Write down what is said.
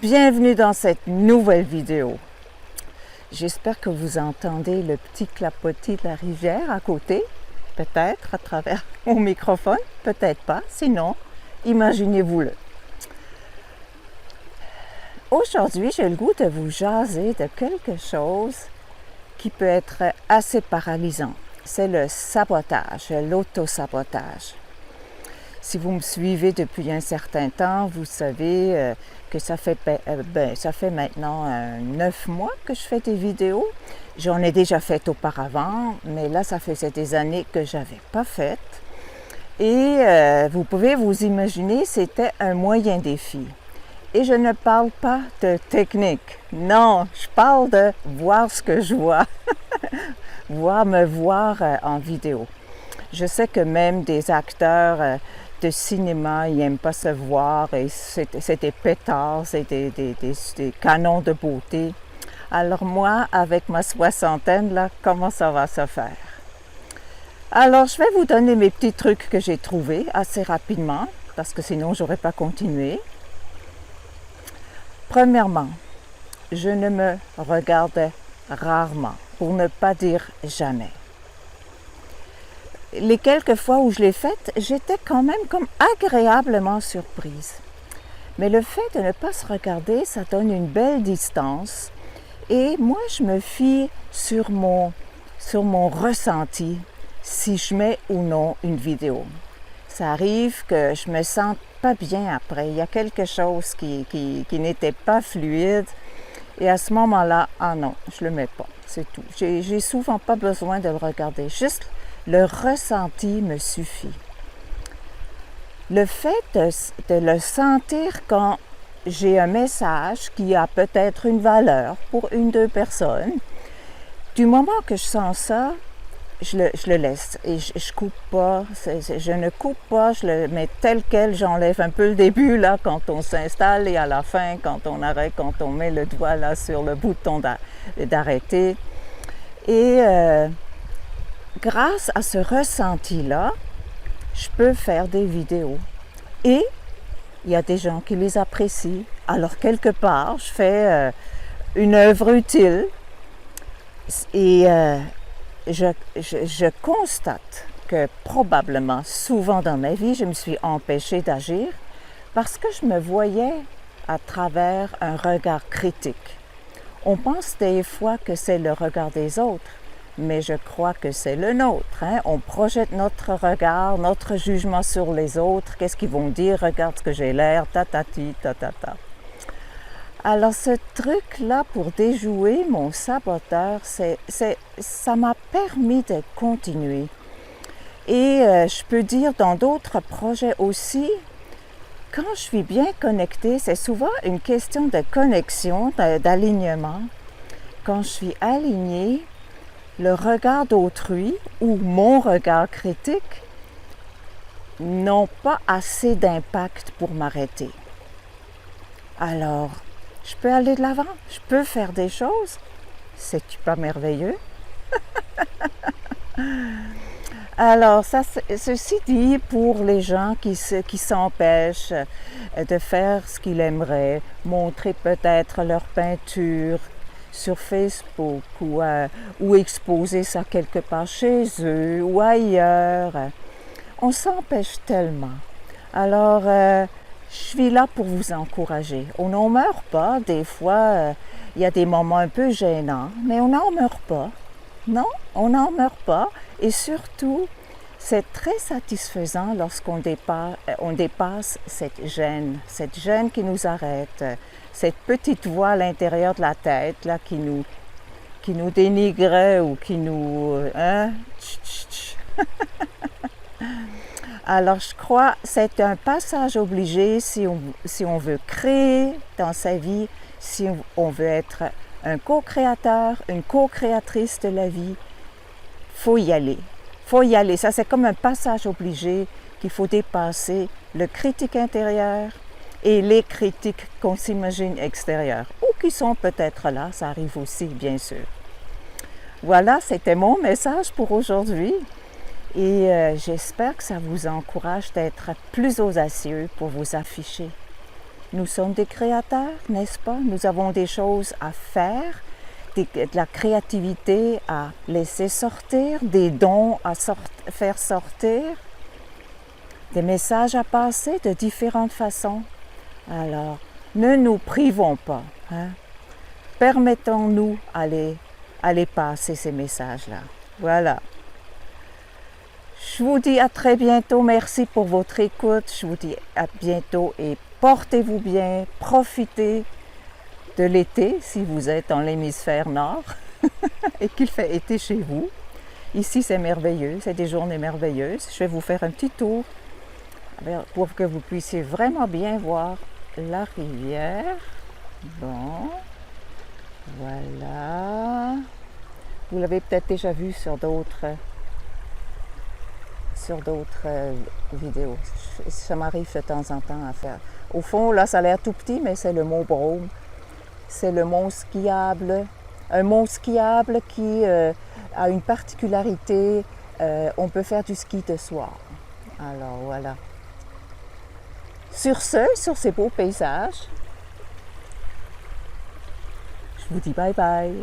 Bienvenue dans cette nouvelle vidéo. J'espère que vous entendez le petit clapotis de la rivière à côté, peut-être à travers mon microphone, peut-être pas, sinon, imaginez-vous-le. Aujourd'hui, j'ai le goût de vous jaser de quelque chose qui peut être assez paralysant. C'est le sabotage, l'autosabotage. Si vous me suivez depuis un certain temps, vous savez que ça fait maintenant 9 mois que je fais des vidéos. J'en ai déjà fait auparavant, mais là, ça faisait des années que je n'avais pas fait. Et vous pouvez vous imaginer, c'était un moyen défi. Et je ne parle pas de technique. Non, je parle de voir ce que je vois. me voir en vidéo. Je sais que même des acteurs de cinéma, ils n'aiment pas se voir et c'est des pétards, c'est des canons de beauté. Alors moi, avec ma soixantaine, là, comment ça va se faire? Alors, je vais vous donner mes petits trucs que j'ai trouvés assez rapidement, parce que sinon, je n'aurais pas continué. Premièrement, je ne me regarde rarement, pour ne pas dire jamais. Les quelques fois où je l'ai faite, j'étais quand même comme agréablement surprise. Mais le fait de ne pas se regarder, ça donne une belle distance. Et moi, je me fie sur mon ressenti, si je mets ou non une vidéo. Ça arrive que je me sente pas bien après. Il y a quelque chose qui n'était pas fluide. Et à ce moment-là, ah non, je le mets pas, c'est tout. J'ai souvent pas besoin de le regarder. Juste le ressenti me suffit. Le fait de le sentir quand j'ai un message qui a peut-être une valeur pour une, deux personnes, du moment que je sens ça, je le laisse et je coupe pas, je ne coupe pas, je le mets tel quel, j'enlève un peu le début là quand on s'installe et à la fin quand on arrête, quand on met le doigt là sur le bouton d'arrêter. Et grâce à ce ressenti-là, je peux faire des vidéos. Et il y a des gens qui les apprécient. Alors, quelque part, je fais une œuvre utile. Et je constate que probablement, souvent dans ma vie, je me suis empêchée d'agir parce que je me voyais à travers un regard critique. On pense des fois que c'est le regard des autres, mais je crois que c'est le nôtre. Hein? On projette notre regard, notre jugement sur les autres. Qu'est-ce qu'ils vont dire? Regarde ce que j'ai l'air, tatati, tatata. Alors ce truc-là pour déjouer mon saboteur, ça m'a permis de continuer. Et je peux dire dans d'autres projets aussi, quand je suis bien connectée, c'est souvent une question de connexion, d'alignement. Quand je suis alignée, le regard d'autrui ou mon regard critique n'ont pas assez d'impact pour m'arrêter. Alors, je peux aller de l'avant, je peux faire des choses. C'est-tu pas merveilleux? Alors, ceci dit, pour les gens qui s'empêchent de faire ce qu'ils aimeraient, montrer peut-être leur peinture sur Facebook ou exposer ça quelque part chez eux ou ailleurs, on s'empêche tellement. Alors, je suis là pour vous encourager. On n'en meurt pas. Des fois, il y a des moments un peu gênants, mais on n'en meurt pas. Non, on n'en meurt pas. Et surtout, c'est très satisfaisant lorsqu'on dépasse cette gêne qui nous arrête, cette petite voix à l'intérieur de la tête là, qui nous dénigrait ou qui nous... Alors, je crois que c'est un passage obligé si on veut créer dans sa vie, si on veut être un co-créateur, une co-créatrice de la vie. Faut y aller. Faut y aller. Ça, c'est comme un passage obligé qu'il faut dépasser le critique intérieur et les critiques qu'on s'imagine extérieures ou qui sont peut-être là. Ça arrive aussi, bien sûr. Voilà, c'était mon message pour aujourd'hui. Et j'espère que ça vous encourage d'être plus audacieux pour vous afficher. Nous sommes des créateurs, n'est-ce pas? Nous avons des choses à faire, de la créativité à laisser sortir, des dons à faire sortir, des messages à passer de différentes façons. Alors, ne nous privons pas. Hein? Permettons-nous aller passer ces messages-là. Voilà. Je vous dis à très bientôt. Merci pour votre écoute. Je vous dis à bientôt et portez-vous bien. Profitez de l'été si vous êtes dans l'hémisphère nord et qu'il fait été chez vous. Ici, c'est merveilleux. C'est des journées merveilleuses. Je vais vous faire un petit tour pour que vous puissiez vraiment bien voir la rivière. Bon, voilà. Vous l'avez peut-être déjà vu sur d'autres vidéos. Ça m'arrive de temps en temps à faire. Au fond, là, ça a l'air tout petit, mais c'est le mont Brome. C'est le mont skiable. Un mont skiable qui a une particularité. On peut faire du ski de soir. Alors, voilà. Sur ces beaux paysages, je vous dis bye bye.